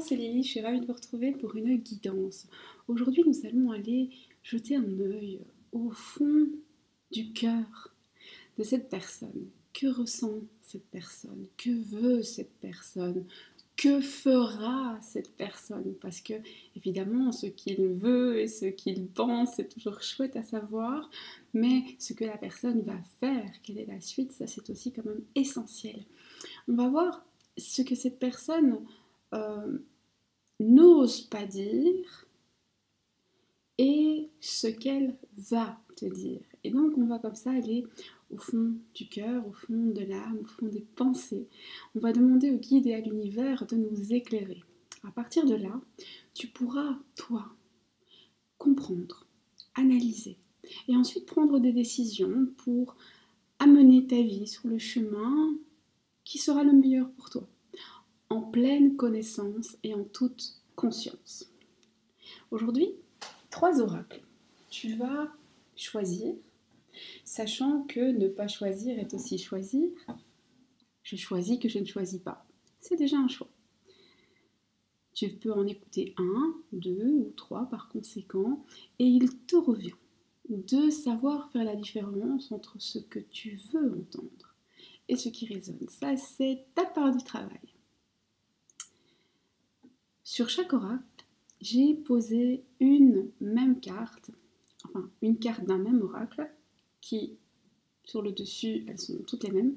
c'est Lily, je suis ravie de vous retrouver pour une guidance. Aujourd'hui, nous allons aller jeter un œil au fond du cœur de cette personne. Que ressent cette personne? Que veut cette personne? Que fera cette personne? Parce que, évidemment, ce qu'il veut et ce qu'il pense, c'est toujours chouette à savoir, mais ce que la personne va faire, quelle est la suite, ça c'est aussi quand même essentiel. On va voir ce que cette personne n'ose pas dire et ce qu'elle va te dire. Et donc on va comme ça aller au fond du cœur, au fond de l'âme, au fond des pensées. On va demander au guide et à l'univers de nous éclairer. À partir de là, tu pourras, toi, comprendre, analyser et ensuite prendre des décisions pour amener ta vie sur le chemin qui sera le meilleur pour toi, en pleine connaissance et en toute conscience. Aujourd'hui, 3 oracles. Tu vas choisir, sachant que ne pas choisir est aussi choisir. Je choisis que je ne choisis pas. C'est déjà un choix. Tu peux en écouter 1, 2 ou 3 par conséquent, et il te revient de savoir faire la différence entre ce que tu veux entendre et ce qui résonne. Ça, c'est ta part du travail. Sur chaque oracle, j'ai posé une même carte, enfin une carte d'un même oracle, qui, sur le dessus, elles sont toutes les mêmes.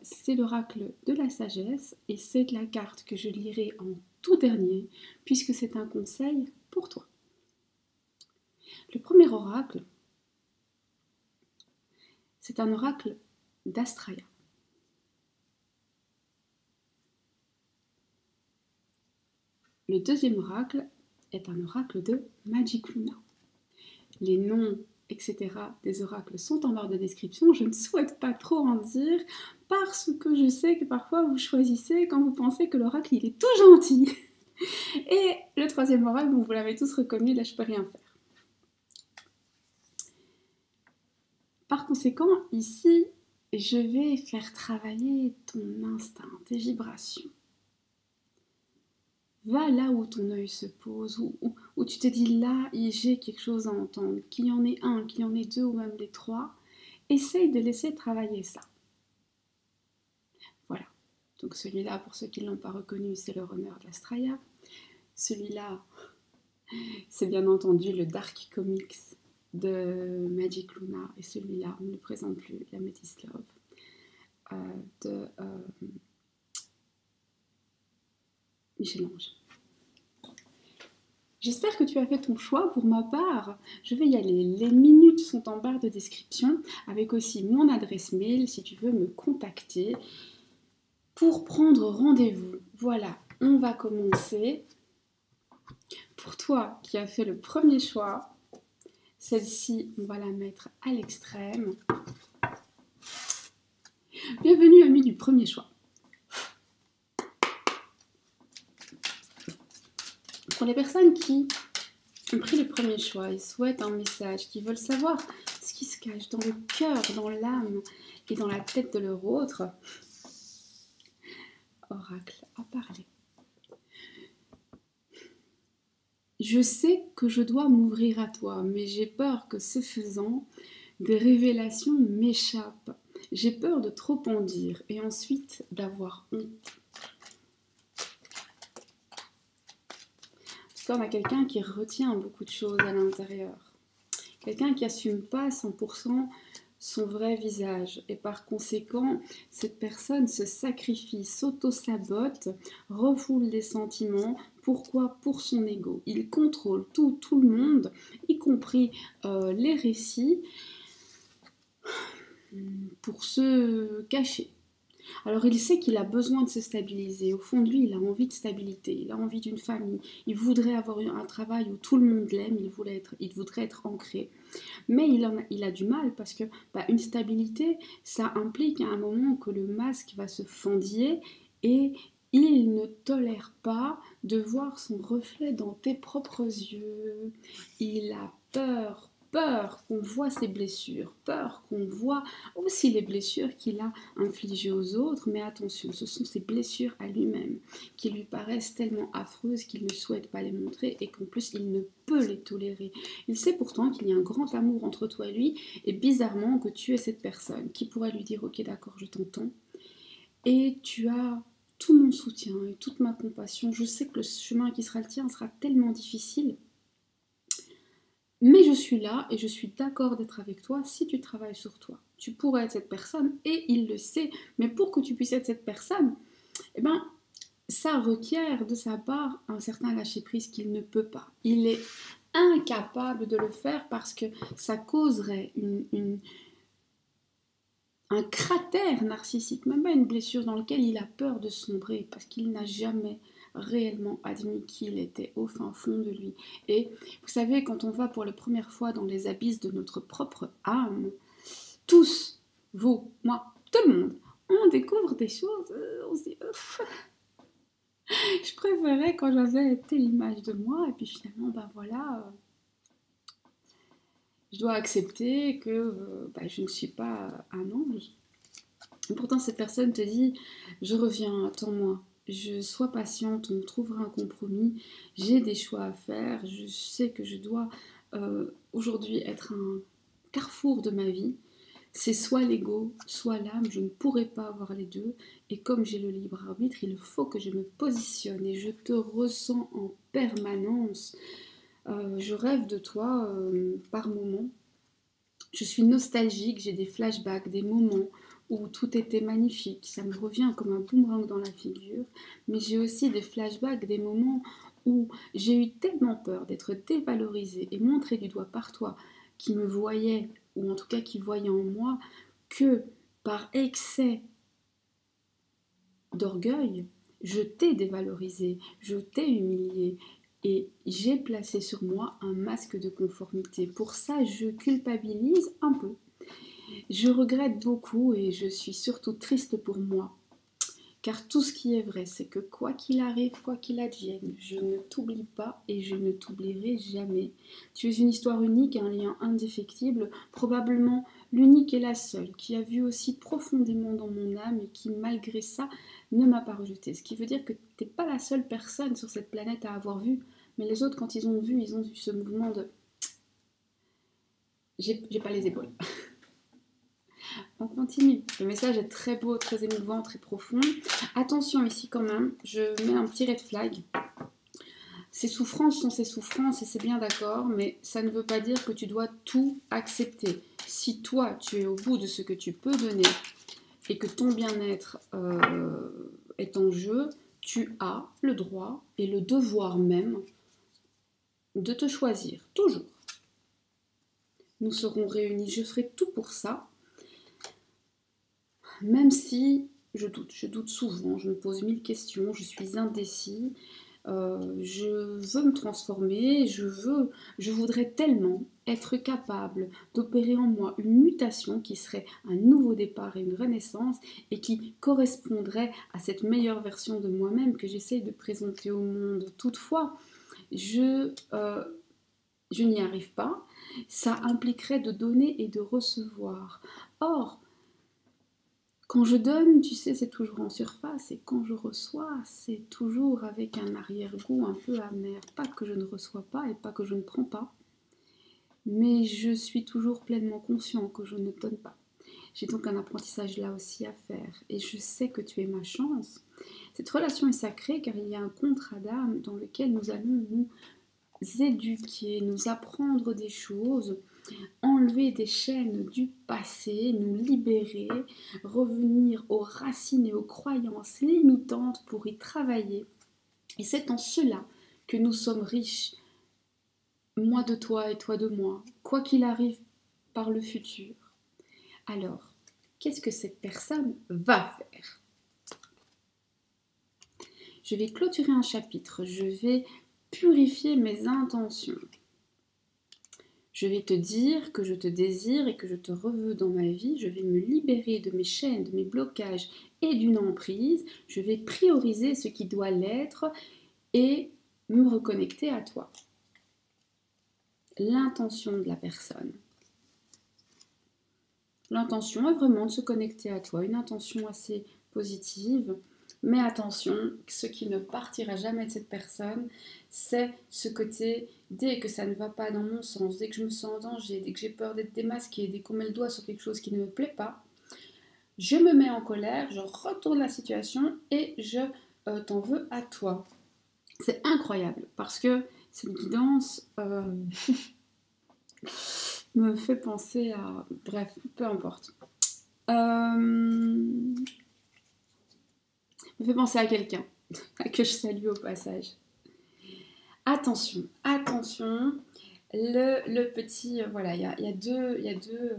C'est l'oracle de la sagesse, et c'est la carte que je lirai en tout dernier, puisque c'est un conseil pour toi. Le premier oracle, c'est un oracle d'Astraya. Le deuxième oracle est un oracle de Magic Luna. Les noms, etc. des oracles sont en barre de description. Je ne souhaite pas trop en dire parce que je sais que parfois vous choisissez quand vous pensez que l'oracle il est tout gentil. Et le troisième oracle, bon, vous l'avez tous reconnu, là je peux rien faire. Par conséquent, ici, je vais faire travailler ton instinct, tes vibrations. Va là où ton œil se pose, où tu te dis là, j'ai quelque chose à entendre, qu'il y en ait un, qu'il y en ait deux ou même les trois. Essaye de laisser travailler ça. Voilà. Donc celui-là, pour ceux qui ne l'ont pas reconnu, c'est le runner d'Astraya. Celui-là, c'est bien entendu le Dark Comics de Magic Luna. Et celui-là, on ne le présente plus, la Métis Love de Michel-Ange. J'espère que tu as fait ton choix. Pour ma part, je vais y aller. Les minutes sont en barre de description, avec aussi mon adresse mail si tu veux me contacter pour prendre rendez-vous. Voilà, on va commencer. Pour toi qui as fait le premier choix, celle-ci, on va la mettre à l'extrême. Bienvenue, amis du premier choix. Pour les personnes qui ont pris le premier choix et souhaitent un message, qui veulent savoir ce qui se cache dans le cœur, dans l'âme et dans la tête de leur autre, oracle à parler. Je sais que je dois m'ouvrir à toi, mais j'ai peur que ce faisant, des révélations m'échappent. J'ai peur de trop en dire et ensuite d'avoir honte. On a quelqu'un qui retient beaucoup de choses à l'intérieur. Quelqu'un qui n'assume pas 100% son vrai visage. Et par conséquent, cette personne se sacrifie, s'auto-sabote, refoule des sentiments. Pourquoi? Pour son ego. Il contrôle tout le monde, y compris les récits, pour se cacher. Alors il sait qu'il a besoin de se stabiliser. Au fond de lui, il a envie de stabilité, il a envie d'une famille. Il voudrait avoir un travail où tout le monde l'aime, il voudrait être ancré. Mais il a du mal parce que une stabilité, ça implique à un moment que le masque va se fendiller et il ne tolère pas de voir son reflet dans tes propres yeux. Il a peur peur qu'on voit ses blessures, peur qu'on voit aussi les blessures qu'il a infligées aux autres, mais attention, ce sont ces blessures à lui-même qui lui paraissent tellement affreuses qu'il ne souhaite pas les montrer et qu'en plus il ne peut les tolérer. Il sait pourtant qu'il y a un grand amour entre toi et lui, et bizarrement que tu es cette personne qui pourrait lui dire « Ok, d'accord, je t'entends » et tu as tout mon soutien et toute ma compassion. Je sais que le chemin qui sera le tien sera tellement difficile, mais je suis là et je suis d'accord d'être avec toi si tu travailles sur toi. Tu pourrais être cette personne et il le sait, mais pour que tu puisses être cette personne, eh ben, ça requiert de sa part un certain lâcher-prise qu'il ne peut pas. Il est incapable de le faire parce que ça causerait un cratère narcissique, même pas une blessure dans laquelle il a peur de sombrer parce qu'il n'a jamais réellement admis qu'il était au fin fond de lui. Et vous savez, quand on va pour la première fois dans les abysses de notre propre âme, tous, vous, moi, tout le monde, on découvre des choses, on se dit je préférais quand j'avais telle image de moi, et puis finalement, ben voilà, je dois accepter que je ne suis pas un ange. Et pourtant, cette personne te dit, je reviens, attends-moi, sois patiente, on trouvera un compromis, j'ai des choix à faire, je sais que je dois aujourd'hui être un carrefour de ma vie. C'est soit l'ego, soit l'âme, je ne pourrai pas avoir les deux. Et comme j'ai le libre arbitre, il faut que je me positionne et je te ressens en permanence. Je rêve de toi par moments. Je suis nostalgique, j'ai des flashbacks, des moments où tout était magnifique. Ça me revient comme un boomerang dans la figure. Mais j'ai aussi des flashbacks, des moments où j'ai eu tellement peur d'être dévalorisée et montrée du doigt par toi qui me voyais, ou en tout cas qui voyait en moi, que par excès d'orgueil, je t'ai dévalorisé, je t'ai humilié et j'ai placé sur moi un masque de conformité. Pour ça, je culpabilise un peu. Je regrette beaucoup et je suis surtout triste pour moi. Car tout ce qui est vrai, c'est que quoi qu'il arrive, quoi qu'il advienne, je ne t'oublie pas et je ne t'oublierai jamais. Tu es une histoire unique, un lien indéfectible, probablement l'unique et la seule, qui a vu aussi profondément dans mon âme et qui, malgré ça, ne m'a pas rejetée. Ce qui veut dire que tu n'es pas la seule personne sur cette planète à avoir vu, mais les autres, quand ils ont vu ce mouvement de « j'ai pas les épaules ». On continue. Le message est très beau, très émouvant, très profond. Attention ici quand même, je mets un petit red flag. Ces souffrances sont ces souffrances et c'est bien d'accord, mais ça ne veut pas dire que tu dois tout accepter. Si toi, tu es au bout de ce que tu peux donner et que ton bien-être est en jeu, tu as le droit et le devoir même de te choisir, toujours. Nous serons réunis, je ferai tout pour ça. Même si je doute souvent, je me pose 1000 questions, je suis indécis, je veux me transformer, je voudrais tellement être capable d'opérer en moi une mutation qui serait un nouveau départ et une renaissance et qui correspondrait à cette meilleure version de moi-même que j'essaye de présenter au monde. Toutefois, je n'y arrive pas, ça impliquerait de donner et de recevoir. Or, quand je donne, tu sais, c'est toujours en surface, et quand je reçois, c'est toujours avec un arrière-goût un peu amer. Pas que je ne reçois pas et pas que je ne prends pas, mais je suis toujours pleinement conscient que je ne donne pas. J'ai donc un apprentissage là aussi à faire, et je sais que tu es ma chance. Cette relation est sacrée car il y a un contrat d'âme dans lequel nous allons nous éduquer, nous apprendre des choses, enlever des chaînes du passé, nous libérer, revenir aux racines et aux croyances limitantes pour y travailler. Et c'est en cela que nous sommes riches, moi de toi et toi de moi, quoi qu'il arrive par le futur. Alors, qu'est-ce que cette personne va faire? Je vais clôturer un chapitre, je vais purifier mes intentions. Je vais te dire que je te désire et que je te veux dans ma vie. Je vais me libérer de mes chaînes, de mes blocages et d'une emprise. Je vais prioriser ce qui doit l'être et me reconnecter à toi. l'intention de la personne. L'intention est vraiment de se connecter à toi, une intention assez positive. Mais attention, ce qui ne partira jamais de cette personne, c'est ce côté, dès que ça ne va pas dans mon sens, dès que je me sens en danger, dès que j'ai peur d'être démasquée, dès qu'on met le doigt sur quelque chose qui ne me plaît pas, je me mets en colère, je retourne la situation et je t'en veux à toi. C'est incroyable parce que cette guidance me fait penser à... Bref, peu importe. Me fait penser à quelqu'un que je salue au passage. Attention, attention, le petit, voilà, il y a deux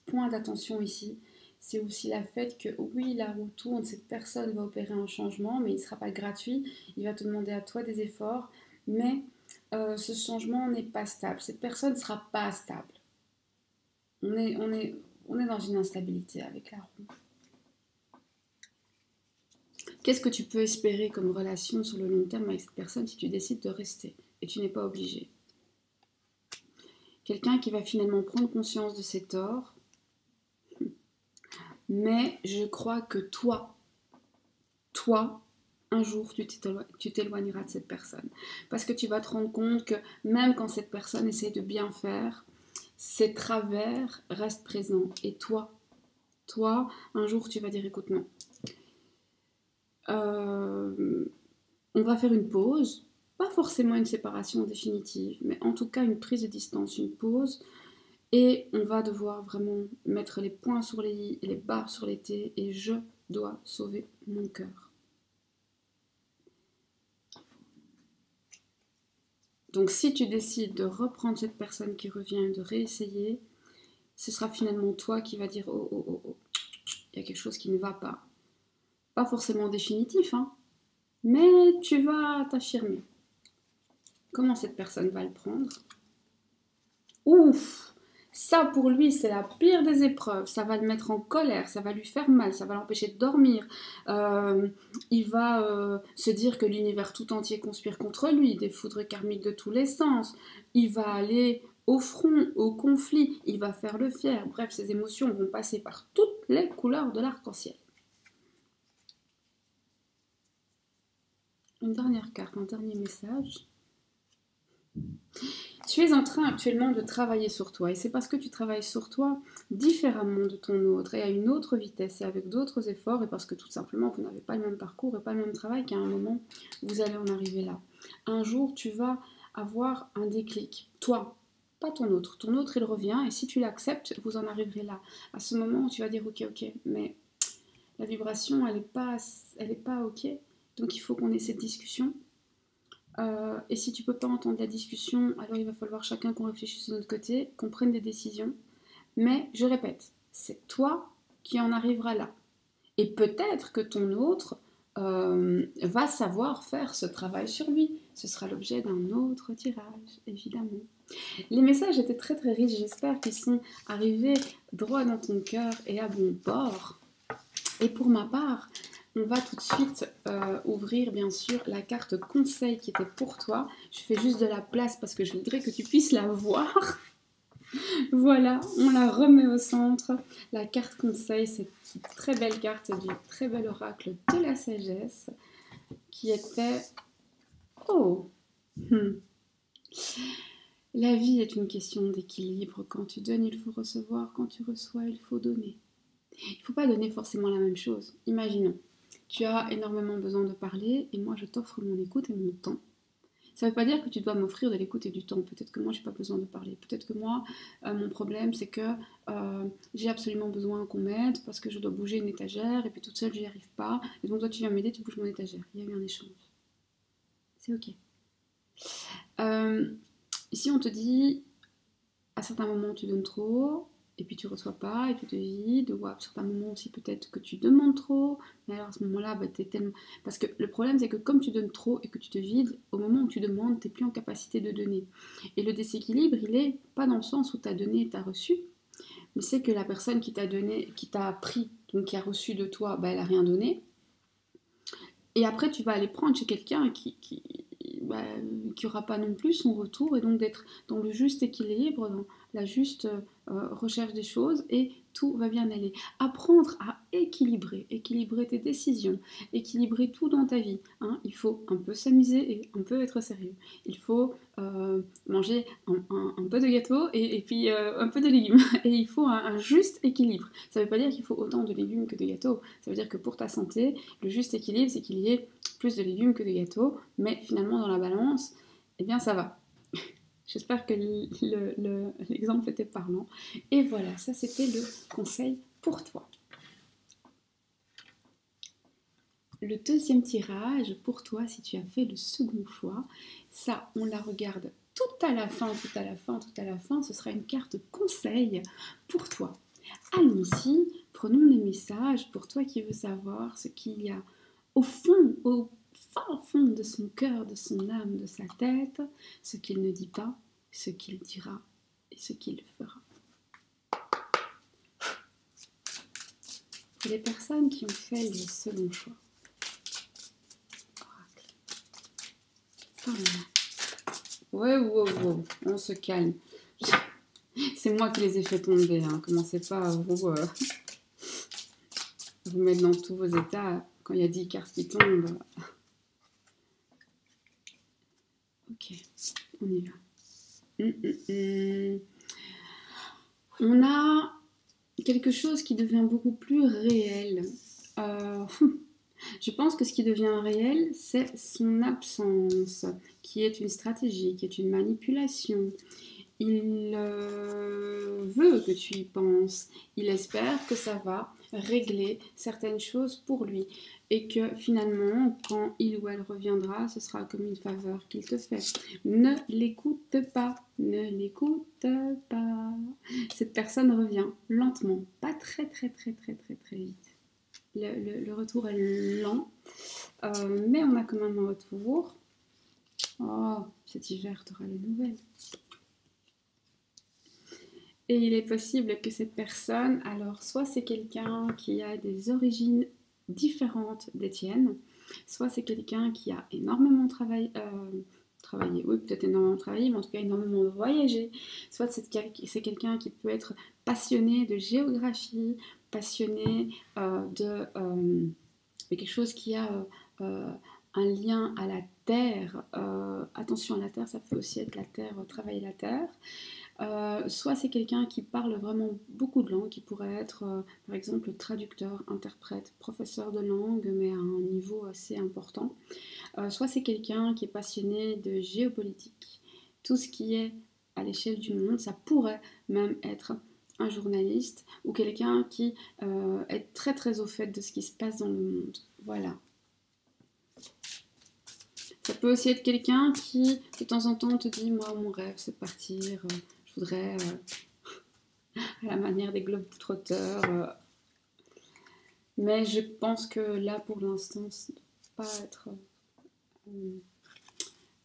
points d'attention ici. C'est aussi la fait que oui, la roue tourne, cette personne va opérer un changement, mais il ne sera pas gratuit, il va te demander à toi des efforts, mais ce changement n'est pas stable, cette personne ne sera pas stable. On est dans une instabilité avec la roue. Qu'est-ce que tu peux espérer comme relation sur le long terme avec cette personne si tu décides de rester et tu n'es pas obligé? Quelqu'un qui va finalement prendre conscience de ses torts, mais je crois que toi, un jour, tu t'éloigneras de cette personne. Parce que tu vas te rendre compte que même quand cette personne essaie de bien faire, ses travers restent présents. Et toi, un jour, tu vas dire, écoute, non. On va faire une pause, pas forcément une séparation définitive, mais en tout cas une prise de distance, une pause, et on va devoir vraiment mettre les points sur les i et les barres sur les t, et je dois sauver mon cœur. Donc si tu décides de reprendre cette personne qui revient et de réessayer, ce sera finalement toi qui va dire oh, il y a quelque chose qui ne va pas. Pas forcément définitif, hein, mais tu vas t'affirmer. Comment cette personne va le prendre? Ouf! Ça pour lui c'est la pire des épreuves, ça va le mettre en colère, ça va lui faire mal, ça va l'empêcher de dormir, il va se dire que l'univers tout entier conspire contre lui, des foudres karmiques de tous les sens, il va aller au front, au conflit, il va faire le fier, bref ses émotions vont passer par toutes les couleurs de l'arc-en-ciel. Une dernière carte, un dernier message. Tu es en train actuellement de travailler sur toi et c'est parce que tu travailles sur toi différemment de ton autre et à une autre vitesse et avec d'autres efforts et parce que tout simplement vous n'avez pas le même parcours et pas le même travail qu'à un moment vous allez en arriver là. Un jour tu vas avoir un déclic, toi, pas ton autre il revient et si tu l'acceptes vous en arriverez là. À ce moment où tu vas dire ok mais la vibration elle est pas ok donc il faut qu'on ait cette discussion. Et si tu peux pas entendre la discussion, alors il va falloir chacun qu'on réfléchisse de notre côté, qu'on prenne des décisions. Mais je répète, c'est toi qui en arriveras là. Et peut-être que ton autre va savoir faire ce travail sur lui. Ce sera l'objet d'un autre tirage, évidemment. Les messages étaient très très riches, j'espère qu'ils sont arrivés droit dans ton cœur et à bon port. Et pour ma part, on va tout de suite ouvrir bien sûr la carte conseil qui était pour toi. Je fais juste de la place parce que je voudrais que tu puisses la voir. Voilà, on la remet au centre. La carte conseil, c'est une très belle carte, c'est du très bel oracle de la sagesse qui était... Oh La vie est une question d'équilibre. Quand tu donnes, il faut recevoir. Quand tu reçois, il faut donner. Il ne faut pas donner forcément la même chose. Imaginons, tu as énormément besoin de parler et moi je t'offre mon écoute et mon temps. Ça ne veut pas dire que tu dois m'offrir de l'écoute et du temps. Peut-être que moi j'ai pas besoin de parler. Peut-être que moi, mon problème c'est que j'ai absolument besoin qu'on m'aide parce que je dois bouger une étagère et puis toute seule j'y arrive pas. Et donc toi tu viens m'aider, tu bouges mon étagère. Il y a eu un échange. C'est ok. Ici on te dit, à certains moments tu donnes trop, et puis tu reçois pas, et tu te vides, ou à certains moments aussi peut-être que tu demandes trop, mais alors à ce moment-là, t'es tellement... Parce que le problème c'est que comme tu donnes trop et que tu te vides, au moment où tu demandes, t'es plus en capacité de donner. Et le déséquilibre, il est pas dans le sens où t'as donné et t'as reçu, mais c'est que la personne qui t'a donné, qui t'a pris, donc qui a reçu de toi, elle a rien donné, et après tu vas aller prendre chez quelqu'un qui qui n'aura pas non plus son retour, et donc d'être dans le juste équilibre, dans la juste recherche des choses, et tout va bien aller. Apprendre à équilibrer tes décisions, équilibrer tout dans ta vie. Hein. Il faut un peu s'amuser et un peu être sérieux. Il faut manger un peu de gâteau et puis un peu de légumes. Et il faut un juste équilibre. Ça ne veut pas dire qu'il faut autant de légumes que de gâteaux. Ça veut dire que pour ta santé, le juste équilibre, c'est qu'il y ait plus de légumes que de gâteaux. Mais finalement, dans la balance, eh bien, ça va. J'espère que l'exemple était parlant. Et voilà, ça c'était le conseil pour toi. Le deuxième tirage pour toi, si tu as fait le second choix, ça on la regarde tout à la fin, ce sera une carte conseil pour toi. Allons-y, prenons les messages pour toi qui veux savoir ce qu'il y a au fond, au fin fond de son cœur, de son âme, de sa tête, ce qu'il ne dit pas, ce qu'il dira et ce qu'il fera. Pour les personnes qui ont fait le second choix, oracle, parle-moi. Ouais, on se calme. C'est moi qui les ai fait tomber, hein. Commencez pas à vous mettre dans tous vos états quand il y a 10 cartes qui tombent. Ok, on y va. On a quelque chose qui devient beaucoup plus réel. Je pense que ce qui devient réel, c'est son absence, qui est une stratégie, qui est une manipulation. Il veut que tu y penses, il espère que ça va régler certaines choses pour lui et que finalement, quand il ou elle reviendra, ce sera comme une faveur qu'il te fait. Ne l'écoute pas, ne l'écoute pas. Cette personne revient lentement, pas très vite. Le retour est lent, mais on a quand même un retour. Oh, cet hiver, tu auras les nouvelles. Et il est possible que cette personne, alors soit c'est quelqu'un qui a des origines différentes des tiennes, soit c'est quelqu'un qui a énormément travaillé, oui peut-être énormément travaillé, mais en tout cas énormément voyagé, soit c'est quelqu'un qui peut être passionné de géographie, passionné de quelque chose qui a un lien à la terre, attention à la terre, ça peut aussi être la terre, travailler la terre. Soit c'est quelqu'un qui parle vraiment beaucoup de langues, qui pourrait être par exemple traducteur, interprète, professeur de langue, mais à un niveau assez important. Soit c'est quelqu'un qui est passionné de géopolitique. Tout ce qui est à l'échelle du monde, ça pourrait même être un journaliste ou quelqu'un qui est très au fait de ce qui se passe dans le monde. Voilà. Ça peut aussi être quelqu'un qui, de temps en temps, te dit « Moi, mon rêve, c'est de partir, je voudrais, à la manière des globetrotters. » Mais je pense que là, pour l'instant, ça ne doit pas être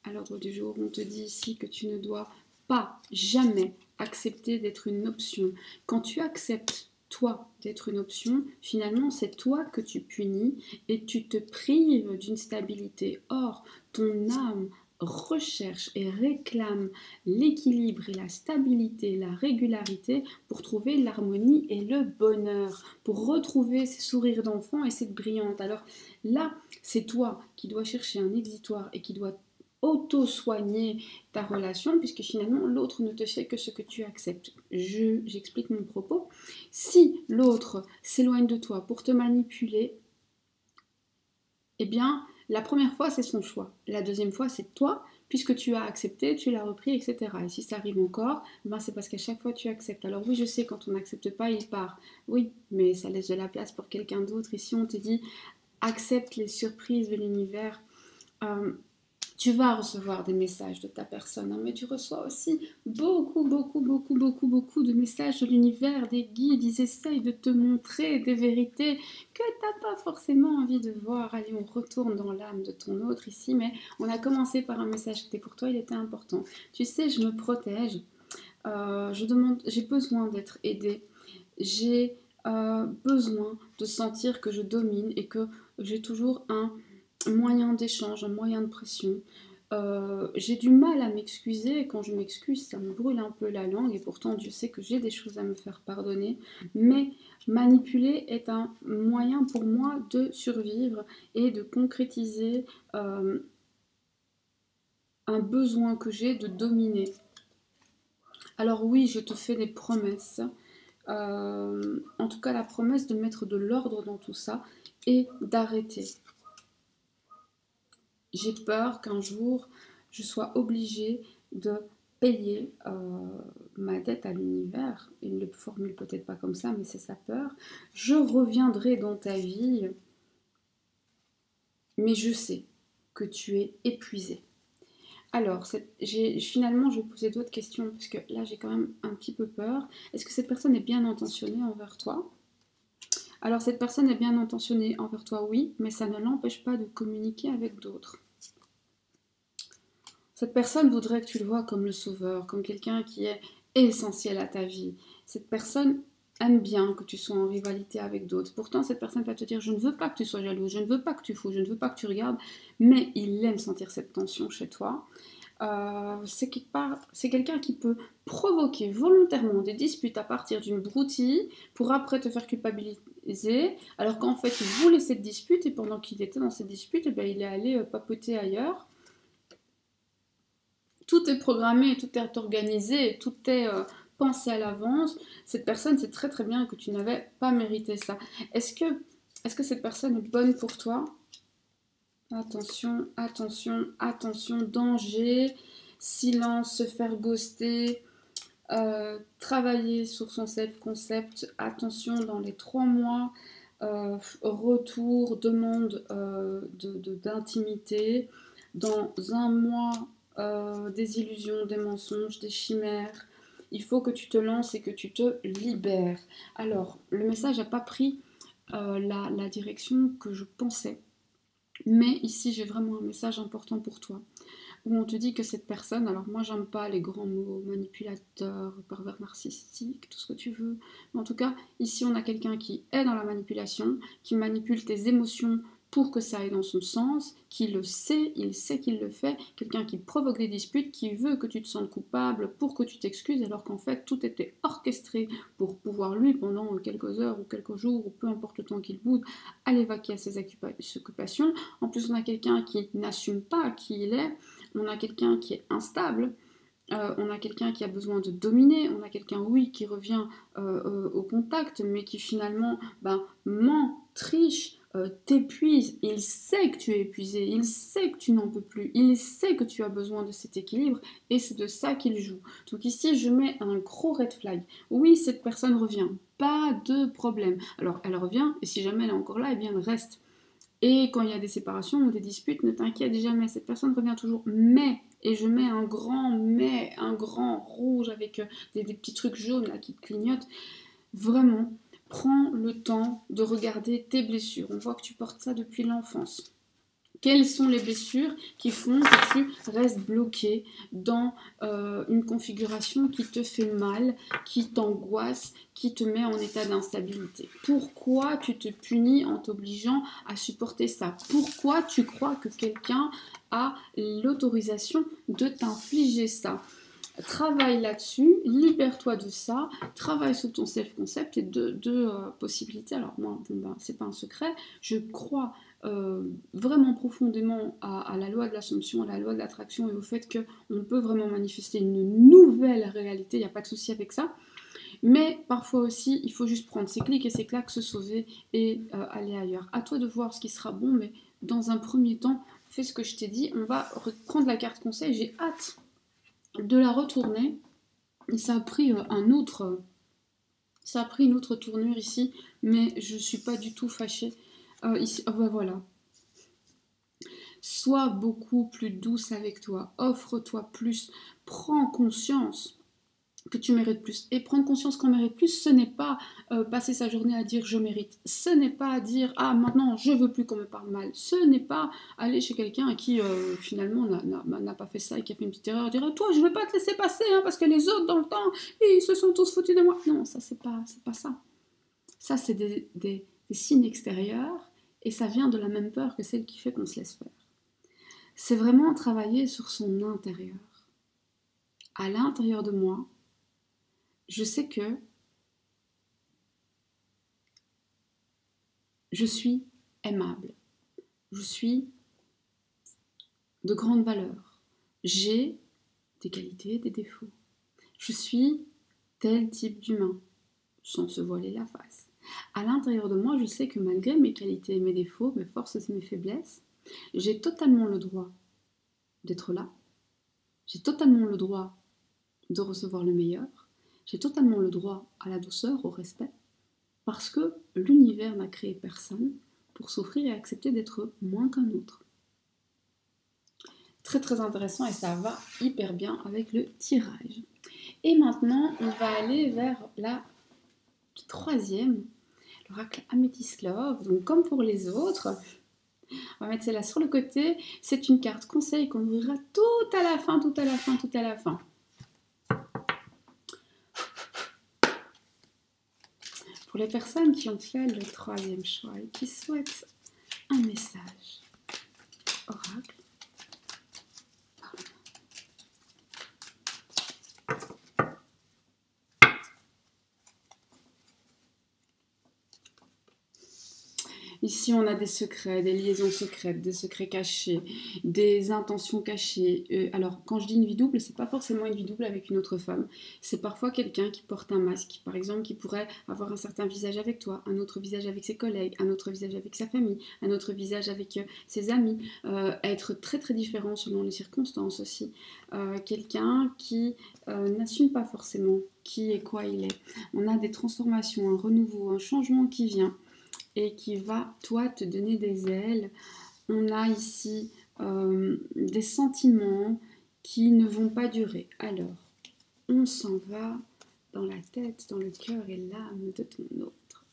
à l'ordre du jour. On te dit ici que tu ne dois pas, jamais, accepter d'être une option. Quand tu acceptes toi d'être une option, finalement c'est toi que tu punis et tu te prives d'une stabilité. Or, ton âme recherche et réclame l'équilibre et la stabilité, la régularité pour trouver l'harmonie et le bonheur, pour retrouver ces sourires d'enfant et cette brillante. Alors là, c'est toi qui dois chercher un exitoire et qui dois auto-soigner ta relation, puisque finalement l'autre ne te fait que ce que tu acceptes. J'explique mon propos. Si l'autre s'éloigne de toi pour te manipuler, eh bien la première fois c'est son choix, la deuxième fois c'est toi, puisque tu as accepté, tu l'as repris, etc. Et si ça arrive encore, ben c'est parce qu'à chaque fois tu acceptes. Alors oui, je sais, quand on n'accepte pas, il part. Oui, mais ça laisse de la place pour quelqu'un d'autre. Ici on te dit accepte les surprises de l'univers. Tu vas recevoir des messages de ta personne, hein, mais tu reçois aussi beaucoup de messages de l'univers, des guides. Ils essayent de te montrer des vérités que tu n'as pas forcément envie de voir. Allez, on retourne dans l'âme de ton autre ici, mais on a commencé par un message qui était pour toi, il était important. Tu sais, je me protège, j'ai besoin d'être aidée, j'ai besoin de sentir que je domine et que j'ai toujours un moyen d'échange, un moyen de pression. J'ai du mal à m'excuser, et quand je m'excuse, ça me brûle un peu la langue, et pourtant Dieu sait que j'ai des choses à me faire pardonner, mais manipuler est un moyen pour moi de survivre et de concrétiser un besoin que j'ai de dominer. Alors oui, je te fais des promesses, en tout cas la promesse de mettre de l'ordre dans tout ça et d'arrêter. J'ai peur qu'un jour, je sois obligée de payer ma dette à l'univers. Il ne le formule peut-être pas comme ça, mais c'est sa peur. Je reviendrai dans ta vie, mais je sais que tu es épuisé. Alors, finalement, je vais poser d'autres questions, parce que là, j'ai quand même un petit peu peur. Est-ce que cette personne est bien intentionnée envers toi? Alors, cette personne est bien intentionnée envers toi, oui, mais ça ne l'empêche pas de communiquer avec d'autres. Cette personne voudrait que tu le vois comme le sauveur, comme quelqu'un qui est essentiel à ta vie. Cette personne aime bien que tu sois en rivalité avec d'autres. Pourtant, cette personne va te dire, je ne veux pas que tu sois jaloux, je ne veux pas que tu fous, je ne veux pas que tu regardes, mais il aime sentir cette tension chez toi. C'est quelqu'un qui peut provoquer volontairement des disputes à partir d'une broutille pour après te faire culpabiliser, alors qu'en fait, il voulait cette dispute et pendant qu'il était dans cette dispute, il est allé papoter ailleurs. Tout est programmé, tout est organisé, tout est pensé à l'avance. Cette personne sait très très bien que tu n'avais pas mérité ça. Est-ce que cette personne est bonne pour toi? Attention, attention, attention, danger, silence, se faire ghoster, travailler sur son self-concept, attention dans les 3 mois, retour, demande d'intimité, dans un mois, des illusions, des mensonges, des chimères. Il faut que tu te lances et que tu te libères. Alors, le message n'a pas pris la direction que je pensais. Mais ici, j'ai vraiment un message important pour toi, où on te dit que cette personne, alors moi j'aime pas les grands mots, manipulateur, pervers narcissique, tout ce que tu veux, mais en tout cas, ici on a quelqu'un qui est dans la manipulation, qui manipule tes émotions pour que ça aille dans son sens, qui le sait, il sait qu'il le fait, quelqu'un qui provoque des disputes, qui veut que tu te sentes coupable pour que tu t'excuses, alors qu'en fait tout était orchestré pour pouvoir lui, pendant quelques heures ou quelques jours, ou peu importe le temps qu'il boude, aller vaquer à ses occupations. En plus on a quelqu'un qui n'assume pas qui il est, on a quelqu'un qui est instable, on a quelqu'un qui a besoin de dominer, on a quelqu'un, oui, qui revient au contact, mais qui finalement ment, triche, t'épuise. Il sait que tu es épuisé, il sait que tu n'en peux plus, il sait que tu as besoin de cet équilibre, et c'est de ça qu'il joue. Donc ici, je mets un gros red flag. Oui, cette personne revient, pas de problème. Alors, elle revient, et si jamais elle est encore là, eh bien, elle reste. Et quand il y a des séparations ou des disputes, ne t'inquiète jamais, cette personne revient toujours. Mais, et je mets un grand rouge avec des petits trucs jaunes là qui clignotent, vraiment, prends le temps de regarder tes blessures. On voit que tu portes ça depuis l'enfance. Quelles sont les blessures qui font que tu restes bloqué dans une configuration qui te fait mal, qui t'angoisse, qui te met en état d'instabilité? Pourquoi tu te punis en t'obligeant à supporter ça? Pourquoi tu crois que quelqu'un a l'autorisation de t'infliger ça? Travaille là-dessus, libère-toi de ça, travaille sur ton self-concept et deux possibilités. Alors moi, c'est pas un secret, je crois vraiment profondément à la loi de l'assomption, à la loi de l'attraction et au fait qu'on peut vraiment manifester une nouvelle réalité, il n'y a pas de souci avec ça. Mais parfois aussi, il faut juste prendre ses clics et ses claques, se sauver et aller ailleurs. À toi de voir ce qui sera bon, mais dans un premier temps, fais ce que je t'ai dit. On va reprendre la carte conseil, j'ai hâte de la retourner. Et ça a pris une autre tournure ici, mais je suis pas du tout fâchée. Ici, voilà. Sois beaucoup plus douce avec toi, offre-toi plus, prends conscience que tu mérites plus. Et prendre conscience qu'on mérite plus, ce n'est pas passer sa journée à dire je mérite. Ce n'est pas dire ah maintenant je veux plus qu'on me parle mal. Ce n'est pas aller chez quelqu'un qui finalement n'a pas fait ça et qui a fait une petite erreur et dire toi je vais pas te laisser passer hein, parce que les autres dans le temps ils se sont tous foutus de moi. Non, ça c'est pas ça. Ça c'est des signes extérieurs et ça vient de la même peur que celle qui fait qu'on se laisse faire. c'est vraiment travailler sur son intérieur. À l'intérieur de moi, je sais que je suis aimable, je suis de grande valeur, j'ai des qualités, des défauts, je suis tel type d'humain, sans se voiler la face. À l'intérieur de moi, je sais que malgré mes qualités, mes défauts, mes forces et mes faiblesses, j'ai totalement le droit d'être là, j'ai totalement le droit de recevoir le meilleur, j'ai totalement le droit à la douceur, au respect, parce que l'univers n'a créé personne pour souffrir et accepter d'être moins qu'un autre. Très très intéressant et ça va hyper bien avec le tirage. Et maintenant, on va aller vers la troisième, l'oracle Amethyst Love. Donc comme pour les autres, on va mettre celle-là sur le côté. C'est une carte conseil qu'on ouvrira tout à la fin, tout à la fin, tout à la fin. Pour les personnes qui ont fait le troisième choix et qui souhaitent un message, oracle. Ici, on a des secrets, des liaisons secrètes, des secrets cachés, des intentions cachées. Alors, quand je dis une vie double, c'est pas forcément une vie double avec une autre femme. C'est parfois quelqu'un qui porte un masque, par exemple, qui pourrait avoir un certain visage avec toi, un autre visage avec ses collègues, un autre visage avec sa famille, un autre visage avec ses amis. Être très très différent selon les circonstances aussi. Quelqu'un qui n'assume pas forcément qui et quoi il est. On a des transformations, un renouveau, un changement qui vient et qui va, toi, te donner des ailes. On a ici des sentiments qui ne vont pas durer. Alors, on s'en va dans la tête, dans le cœur et l'âme de ton autre.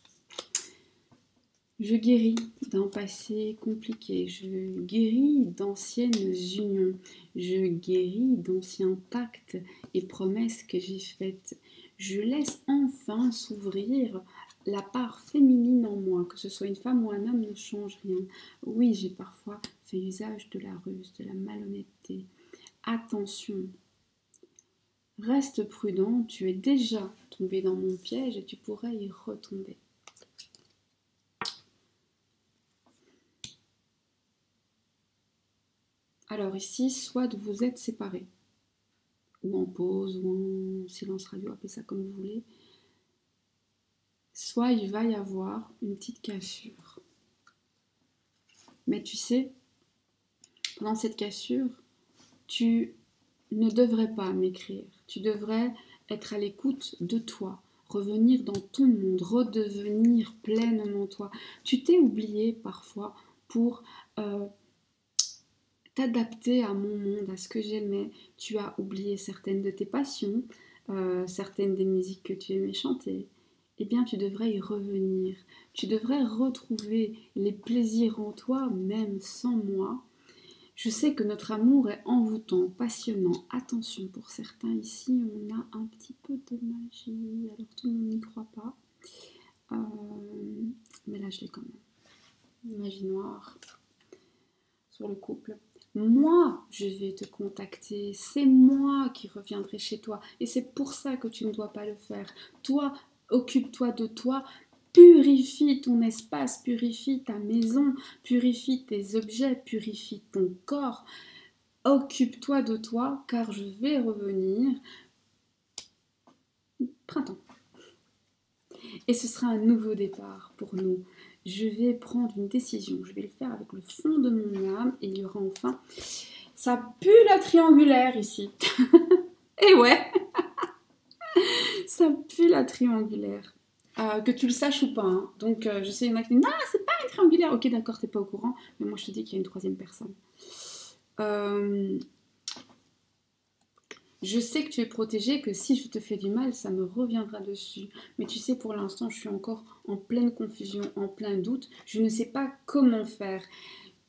Je guéris d'un passé compliqué, je guéris d'anciennes unions, je guéris d'anciens pactes et promesses que j'ai faites. Je laisse enfin s'ouvrir la part féminine en moi, que ce soit une femme ou un homme, ne change rien. Oui, j'ai parfois fait usage de la ruse, de la malhonnêteté. Attention, reste prudent, tu es déjà tombé dans mon piège et tu pourrais y retomber. Alors ici, soit vous êtes séparés, ou en pause, ou en silence radio, appelez ça comme vous voulez, soit il va y avoir une petite cassure. Mais tu sais, pendant cette cassure, tu ne devrais pas m'écrire. Tu devrais être à l'écoute de toi, revenir dans ton monde, redevenir pleinement toi. Tu t'es oublié parfois pour t'adapter à mon monde, à ce que j'aimais. Tu as oublié certaines de tes passions, certaines des musiques que tu aimais chanter. Eh bien, tu devrais y revenir. Tu devrais retrouver les plaisirs en toi, même sans moi. Je sais que notre amour est envoûtant, passionnant. Attention, pour certains ici, on a un petit peu de magie. Alors tout le monde n'y croit pas. Mais là, je l'ai quand même. Magie noire sur le couple. Moi, je vais te contacter. C'est moi qui reviendrai chez toi. Et c'est pour ça que tu ne dois pas le faire. Toi, occupe-toi de toi. Purifie ton espace, purifie ta maison, purifie tes objets, purifie ton corps. Occupe-toi de toi, car je vais revenir. Printemps. Et ce sera un nouveau départ pour nous. Je vais prendre une décision. Je vais le faire avec le fond de mon âme. Et il y aura enfin... Ça pue la triangulaire ici. Et ouais. Ça pue la triangulaire. Que tu le saches ou pas. Hein. Donc, je sais, il y en a qui disent « Non, c'est pas une triangulaire. » Ok, d'accord, t'es pas au courant. Mais moi, je te dis qu'il y a une troisième personne. Je sais que tu es protégée, que si je te fais du mal, ça me reviendra dessus. Mais tu sais, pour l'instant, je suis encore en pleine confusion, en plein doute. Je ne sais pas comment faire.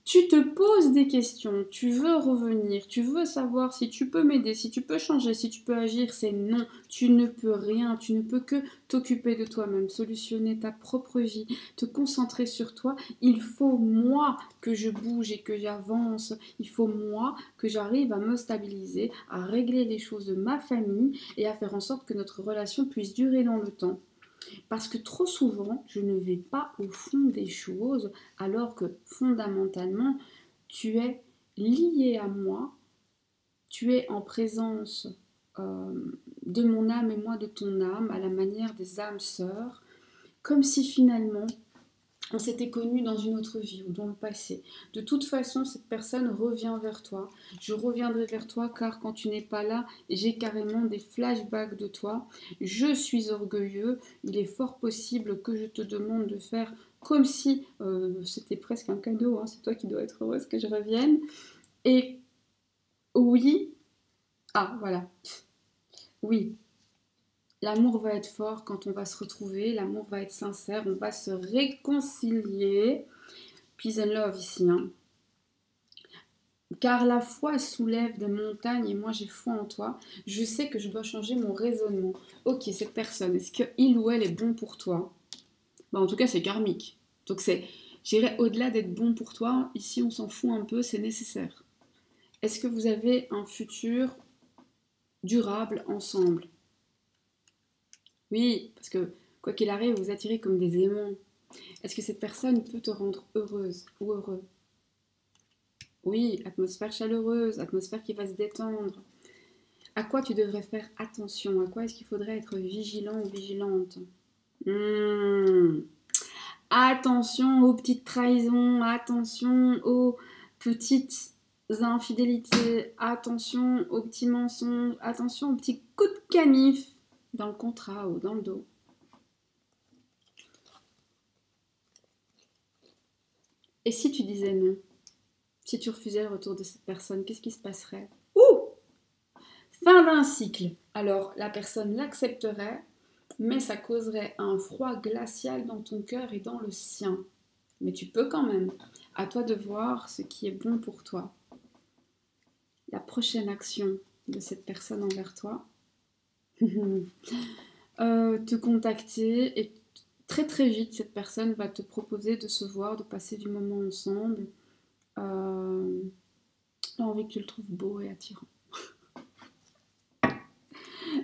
Tu te poses des questions, tu veux revenir, tu veux savoir si tu peux m'aider, si tu peux changer, si tu peux agir, c'est non. Tu ne peux rien, tu ne peux que t'occuper de toi-même, solutionner ta propre vie, te concentrer sur toi. Il faut moi que je bouge et que j'avance. Il faut moi que j'arrive à me stabiliser, à régler les choses de ma famille et à faire en sorte que notre relation puisse durer dans le temps. Parce que trop souvent, je ne vais pas au fond des choses, alors que fondamentalement, tu es lié à moi, tu es en présence de mon âme et moi de ton âme, à la manière des âmes sœurs, comme si finalement on s'était connu dans une autre vie ou dans le passé. De toute façon, cette personne revient vers toi. Je reviendrai vers toi car quand tu n'es pas là, j'ai carrément des flashbacks de toi. Je suis orgueilleux. Il est fort possible que je te demande de faire comme si c'était presque un cadeau. Hein. C'est toi qui dois être heureuse que je revienne. Et oui, ah voilà, oui. L'amour va être fort quand on va se retrouver, l'amour va être sincère, on va se réconcilier. Peace and love ici. Hein. Car la foi soulève des montagnes et moi j'ai foi en toi. Je sais que je dois changer mon raisonnement. Ok, cette personne, est-ce qu'il ou elle est bon pour toi? En tout cas, c'est karmique. Donc j'irais au-delà d'être bon pour toi. Ici, on s'en fout un peu, c'est nécessaire. Est-ce que vous avez un futur durable ensemble? Oui, parce que quoi qu'il arrive, vous attirez comme des aimants. Est-ce que cette personne peut te rendre heureuse ou heureux? Oui, atmosphère chaleureuse, atmosphère qui va se détendre. À quoi tu devrais faire attention? À quoi est-ce qu'il faudrait être vigilant ou vigilante? Attention aux petites trahisons, attention aux petites infidélités, attention aux petits mensonges, attention aux petits coups de canif dans le contrat ou dans le dos. Et si tu disais non? Si tu refusais le retour de cette personne, qu'est-ce qui se passerait? Fin d'un cycle. Alors, la personne l'accepterait, mais ça causerait un froid glacial dans ton cœur et dans le sien. Mais tu peux quand même. À toi de voir ce qui est bon pour toi. La prochaine action de cette personne envers toi, te contacter et très très vite, cette personne va te proposer de se voir, de passer du moment ensemble. J'ai envie que tu le trouves beau et attirant.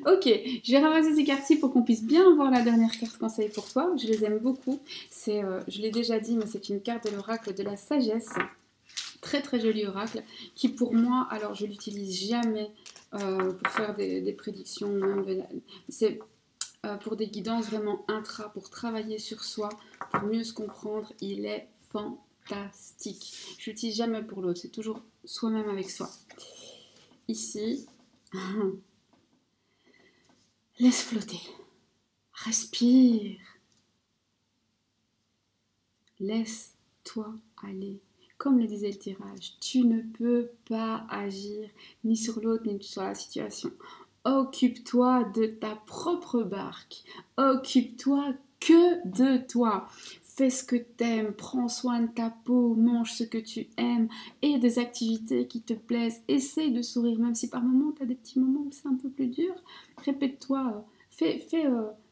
Ok, je vais ramasser ces cartes-ci pour qu'on puisse bien voir la dernière carte conseil pour toi. Je les aime beaucoup. Je l'ai déjà dit, mais c'est une carte de l'oracle de la sagesse. Très très joli oracle qui pour moi, alors je l'utilise jamais pour faire des prédictions. C'est pour des guidances vraiment intra, pour travailler sur soi, pour mieux se comprendre. Il est fantastique. Je l'utilise jamais pour l'autre, c'est toujours soi-même avec soi. Ici... Laisse flotter. Respire. Laisse-toi aller. Comme le disait le tirage, tu ne peux pas agir ni sur l'autre ni sur la situation. Occupe-toi de ta propre barque. Occupe-toi que de toi. Fais ce que t'aimes, prends soin de ta peau, mange ce que tu aimes et des activités qui te plaisent. Essaye de sourire, même si par moments tu as des petits moments où c'est un peu plus dur. Répète-toi, fais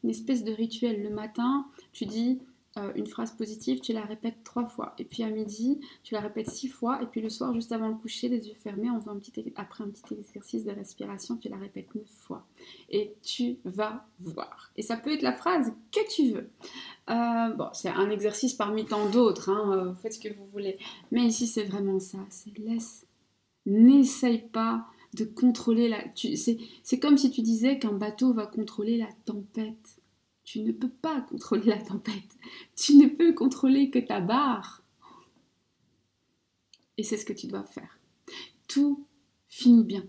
une espèce de rituel. Le matin, tu dis une phrase positive, tu la répètes 3 fois. Et puis à midi, tu la répètes 6 fois. Et puis le soir, juste avant le coucher, les yeux fermés, après un petit exercice de respiration, tu la répètes 9 fois. Et tu vas voir. Et ça peut être la phrase que tu veux. Bon, c'est un exercice parmi tant d'autres, hein, faites ce que vous voulez. Mais ici, c'est vraiment ça, c'est laisse. N'essaye pas de contrôler c'est comme si tu disais qu'un bateau va contrôler la tempête. Tu ne peux pas contrôler la tempête. Tu ne peux contrôler que ta barre. Et c'est ce que tu dois faire. Tout finit bien.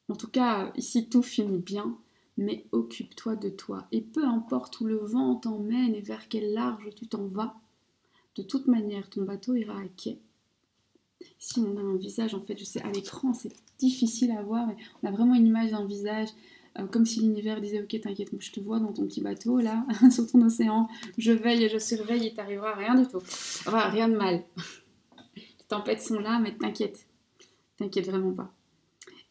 En tout cas, ici, tout finit bien. Mais occupe-toi de toi. Et peu importe où le vent t'emmène et vers quel large tu t'en vas, de toute manière, ton bateau ira à quai. Ici, on a un visage, en fait, je sais, à l'écran, c'est difficile à voir, mais on a vraiment une image d'un visage, comme si l'univers disait, ok, t'inquiète, moi je te vois dans ton petit bateau, là, sur ton océan, je veille et je surveille, il t'arrivera rien du tout. Enfin, rien de mal. Les tempêtes sont là, mais t'inquiète vraiment pas.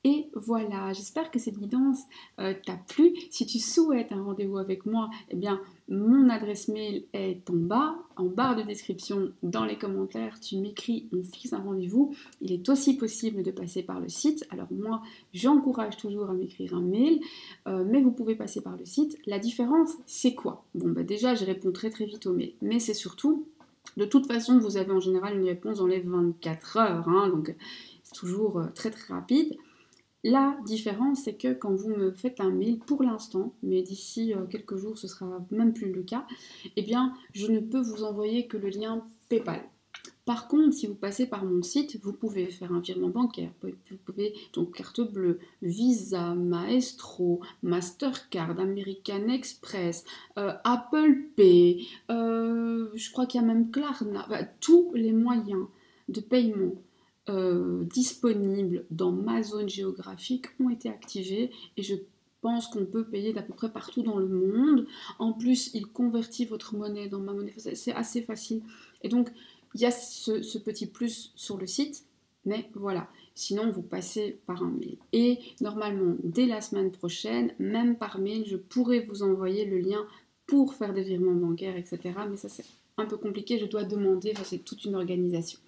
Et voilà, j'espère que cette guidance t'a plu. Si tu souhaites un rendez-vous avec moi, eh bien, mon adresse mail est en barre de description, dans les commentaires. Tu m'écris, on fixe un rendez-vous. Il est aussi possible de passer par le site. Alors moi, j'encourage toujours à m'écrire un mail, mais vous pouvez passer par le site. La différence, c'est quoi? Bon, bah déjà, je réponds très très vite aux mails, mais c'est surtout, de toute façon, vous avez en général une réponse dans les 24 heures, hein, donc c'est toujours très très rapide. La différence, c'est que quand vous me faites un mail, pour l'instant, mais d'ici quelques jours, ce sera même plus le cas, eh bien, je ne peux vous envoyer que le lien PayPal. Par contre, si vous passez par mon site, vous pouvez faire un virement bancaire. Vous pouvez, donc carte bleue, Visa, Maestro, Mastercard, American Express, Apple Pay, je crois qu'il y a même Klarna, tous les moyens de paiement disponibles dans ma zone géographique ont été activés et je pense qu'on peut payer d'à peu près partout dans le monde. En plus, il convertit votre monnaie dans ma monnaie, c'est assez facile. Et donc, il y a ce petit plus sur le site, mais voilà. Sinon, vous passez par un mail. Et normalement, dès la semaine prochaine, même par mail, je pourrai vous envoyer le lien pour faire des virements bancaires, etc. Mais ça, c'est un peu compliqué, je dois demander, c'est toute une organisation.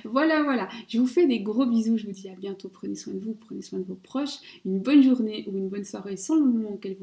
Voilà, je vous fais des gros bisous, je vous dis à bientôt, prenez soin de vous, prenez soin de vos proches, une bonne journée ou une bonne soirée selon le moment auquel vous